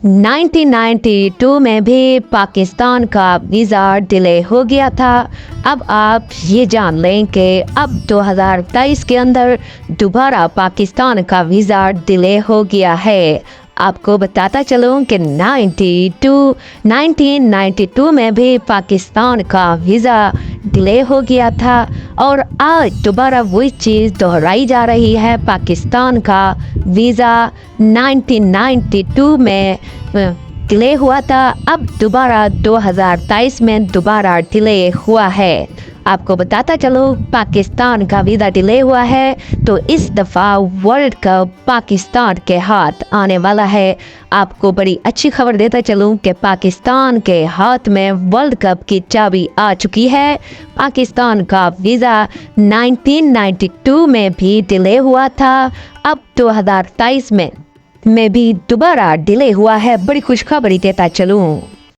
1992 में भी पाकिस्तान का वीज़ा डिले हो गया था। अब आप ये जान लें कि अब 2023 के अंदर दोबारा पाकिस्तान का वीज़ा डिले हो गया है। आपको बताता चलूँ कि 1992 में भी पाकिस्तान का वीज़ा डिले हो गया था और आज दोबारा वही चीज़ दोहराई जा रही है। पाकिस्तान का वीज़ा 1992 में डिले हुआ था, अब दोबारा 2023 में दोबारा डिले हुआ है। आपको बताता चलो पाकिस्तान का वीज़ा डिले हुआ है तो इस दफ़ा वर्ल्ड कप पाकिस्तान के हाथ आने वाला है। आपको बड़ी अच्छी खबर देता चलूँ कि पाकिस्तान के हाथ में वर्ल्ड कप की चाबी आ चुकी है। पाकिस्तान का वीज़ा 1992 में भी डिले हुआ था, अब 2023 में भी दोबारा डिले हुआ है। बड़ी खुशखबरी देता चलूँ।